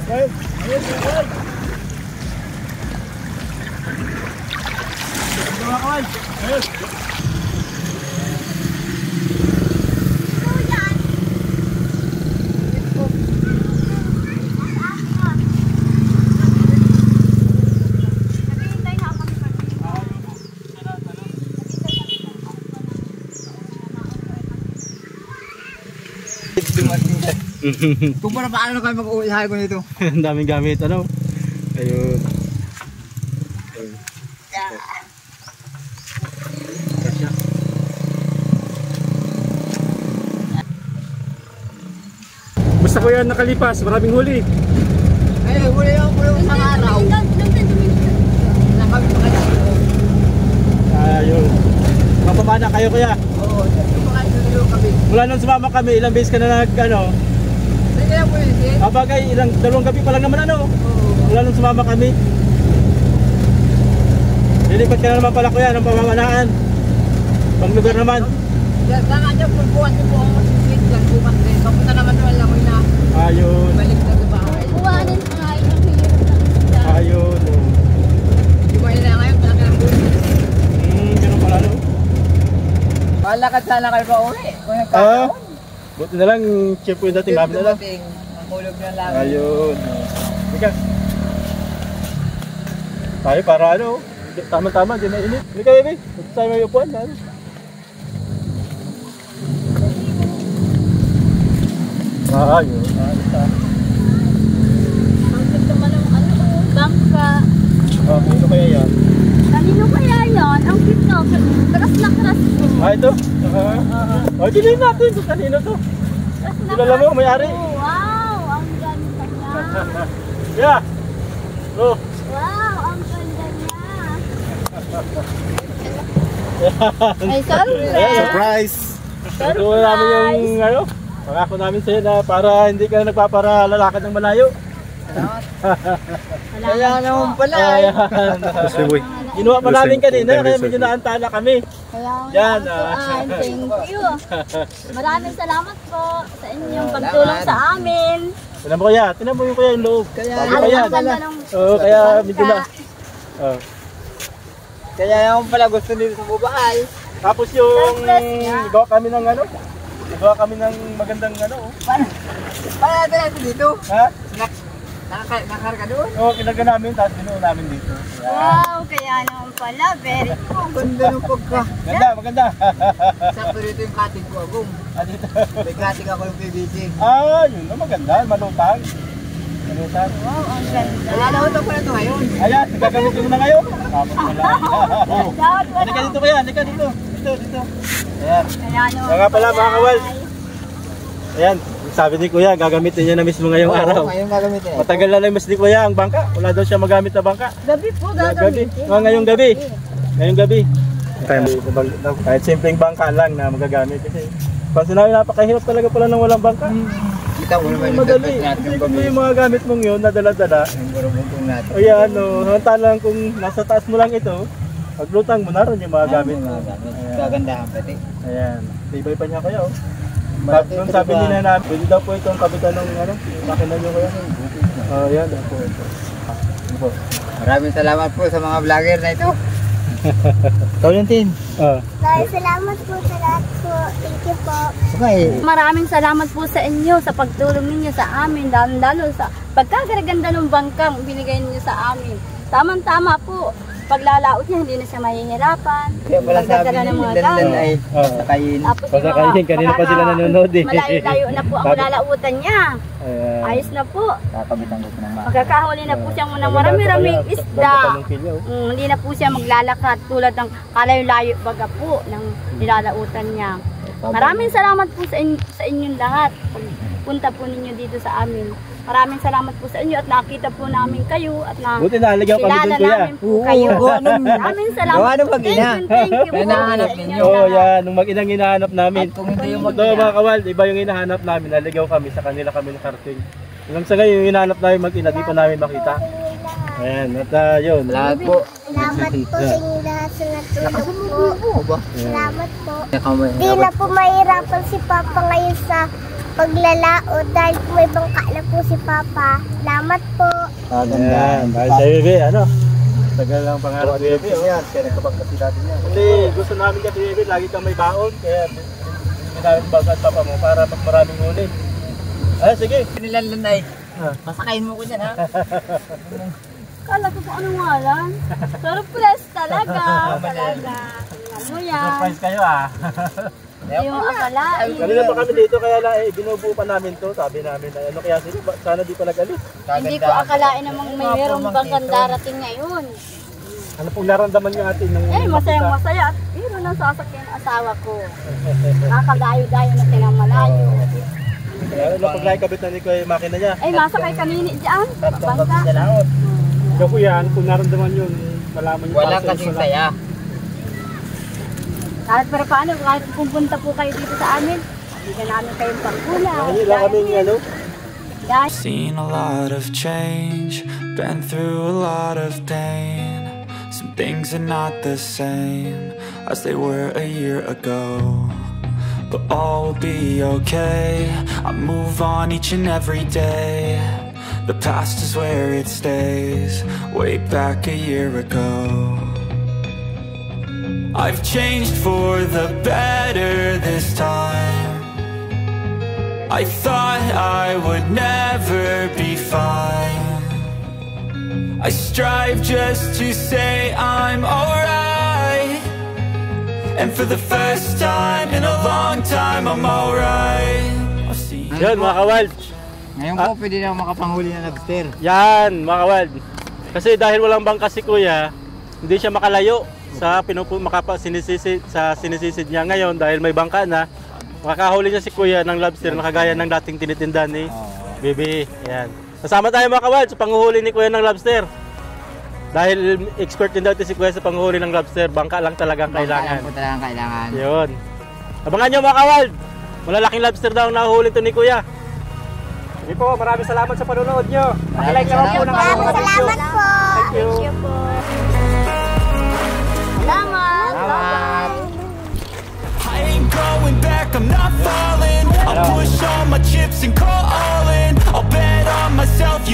Ayun. Ayun. Mga kawal. Ayun. Kung paano kayo mag-uusahay ko nito? Ang daming gamit, ano? Ayun. Basta ko yan nakalipas, maraming huli. Ay, huli ako isang araw. Na kami makalipas. Ayun. Mapamana kayo kuya? Oo, makalipas kami. Mula nung sumama kami, ilang beses ka na ano? Sige lang po yun, eh. Bagay, dalawang gabi pa lang naman ano? Mula nung sumama kami. Lilipat ka na naman pala kuya ng pamamanaan. Pang lugar naman. Saka niya po buwan po ako masisig lang bukas rin. Papunta naman naman lang ko na. Ayun. Balik na sa bahay. Buwanin ang kain ng hirap ng isda. Ayun. Di mo na ngayon, malaki ng buwan. Ganun pala no? Malakad sana kayo pa uwi. Kung nagkakaroon. Buti na lang, chef po yung dating namin na lang. Mahulog na lang. Ayun. Ika. Tayo para ano? Tama-tama, di mainit. Ika baby, ito tayo may upuan. Ano? Ayun. Ang ganda man ang bangka. Ito kaya yan? Kanino kaya yan? Ang cute no. Karas na karas po. Ito? Bilhin natin. Ito kanino to? Kilala mo, may-ari? Wow, ang ganda niya. Yeah. Oh. Wow, ang ganda niya. Ay, Surprise! Ito namin yung ano, pangako namin sa'yo na para hindi ka nagpaparalalakad ng malayo. Kaya naman pala. Ginawa pa namin kanina kaya medyo naantala kami. Yan. Thank you. Maraming salamat po sa inyong pagtulong sa amin. Tinan mo kuya, tinan mo yung kuya yung loob. Kaya kaya medyo na. Kaya naman pala gusto nito sa babae. Tapos yung gawa kami ng ano? Gawa kami ng magandang ano. Paano natin dito? Ha? Nakarga doon? Oo, kinaga namin, tapos binuo namin dito. Wow, kaya naman pala. Very cool. Ganda ng pagka. Maganda, maganda. Sakto dito yung cutting ko, Agong. Dito. May cutting ako ng PVC. Yun na maganda, malutang. Malutang. Wow, ang ganda. Nalalaot ako na ito ngayon. Ayan, gagamitin mo na ngayon. Tapos wala. Halika dito kuya, halika dito. Dito. Ayan. Kaya pala mga kawal. Ayan, sabi ni kuya, gagamitin niya na mismo ngayong araw. Ngayon gagamitin. Matagal na lang mas ni kuya ang bangka. Wala daw siya magamit na bangka. Gabi po gagamitin. Ngayong gabi. Ngayong gabi. Kahit simpleng bangka lang na magagamit. Kasi pansin namin napakahirap talaga pala ng walang bangka. Kita mo naman yung Madali. dapat natin yung Kasi yung mga gamit mong yun, nadala-dala. Yung burong-burong natin. Ayan, hantalang kung nasa taas mo lang ito, paglutang mo na rin yung mga gamit mo. Gagandahan pati. Ayan, tibay pa niya kayo. Nung sabi nila namin, pwede daw po itong kapitan ng ano, makina nyo kaya. Ayan, po ito. Maraming salamat po sa mga vlogger na ito. Ikaw yung tin. Maraming salamat po sa lahat po. Thank you po. Okay. Maraming salamat po sa inyo sa pagtulong ninyo sa amin, lalo sa pagkagaraganda ng bangkang binigay ninyo sa amin. Tamang-tama po. Paglalaot niya, hindi na siya mahihirapan. Kaya pala sabi Pagdadala ng ni mga Dandan gamit. ay pasakayin. Tapos Pasakayin, kanina pa sila nanonood eh. Malayo-layo na po ang lalautan niya. Ayos na po. Kakabitan ko ng mga. Magkakahuli na po siyang ng marami-raming isda. Hindi na po siya maglalakad tulad ng kalayo-layo baga po ng nilalautan niya. Maraming salamat po sa inyong lahat. Punta po ninyo dito sa amin. Maraming salamat po sa inyo at nakita po namin kayo at buti naligaw kami dun kuya. namin po kayo. Maraming salamat Gawa ng po. mag-ina. Thank you po. Hinahanap ninyo. Yan, nung mag-inang hinahanap namin. At kung hindi yung Mga kawal, iba yung hinahanap namin, naligaw kami, sa kanila kami nakarating. Hanggang sa ngayon, yung hinahanap namin mag-ina, di pa namin makita. Ayan, at yun. Salamat po. Salamat po sa inyo lahat sa natulog po. ba? Salamat po. Di Di na po mahirapan si Papa ngayon sa paglalaot dahil may bangka na po si Papa. Salamat po. Ayan, dahil sa Bebe, ano? Tagal lang pangarap ni Bebe. Yan, kaya nagkabang kasi natin yan. Hindi, gusto namin kasi Bebe, lagi kang may baon. Kaya hindi namin bagat Papa mo para mas maraming ulit. Ay, sige. Nilalunay. Masakayin mo ko dyan, ha? Kala ko kung anong ngalan. Surprise talaga. Talaga. Alam mo yan. Surprise kayo ah. Hindi mo akalain. Kanina pa kami dito kaya binubuo pa namin to. Sabi namin na ano kaya sila, sana di pa nag-alis. Hindi ko akalain namang mayroong bangkang darating ngayon. Ano pong naramdaman nyo atin? Masayang masaya at hiro ng sasakyan ang asawa ko. Nakakadayo-dayo na tinamalayo. Kaya pag nakikabit na ni ko yung makina niya. Masakay kanini dyan. Bangka. Ikaw po yan, kung naramdaman yun, malaman nyo. Walang kasing saya. Kahit pero paano, kahit pupunta po kayo dito sa amin, bigyan namin kayong pangkulang. Wala kaming ano? Seen a lot of change, been through a lot of pain. Some things are not the same as they were a year ago, but all will be okay. I move on each and every day. The past is where it stays, way back a year ago. I've changed for the better this time. I thought I would never be fine. I strive just to say I'm alright, and for the first time in a long time I'm alright. Yan mga kawal. Ngayon po pwede na makapanghuli ng lobster. Yan mga kawal. Kasi dahil walang bangka si Kuya, hindi siya makalayo sa sinisisid niya ngayon dahil may bangka na. Makakahuli niya si Kuya ng lobster na kagaya ng dating tinitinda ni Bibi. Yan. Kasama tayo mga kawal sa panguhuli ni Kuya ng lobster. Dahil expert din dati si Kuya sa panguhuli ng lobster, bangka lang talagang kailangan. Bangka lang po talagang kailangan. Yun. Abangan nyo mga kawal. Malalaking lobster daw ang nahuhuli to ni Kuya. Sige po, maraming salamat sa panonood nyo. Pakilike naman po ng kanyang mga video. Salamat po. Thank you. Thank you po. Salamat. Salamat. I ain't going back, I'm not falling. I'll push all my chips and call all in. I'll bet on myself,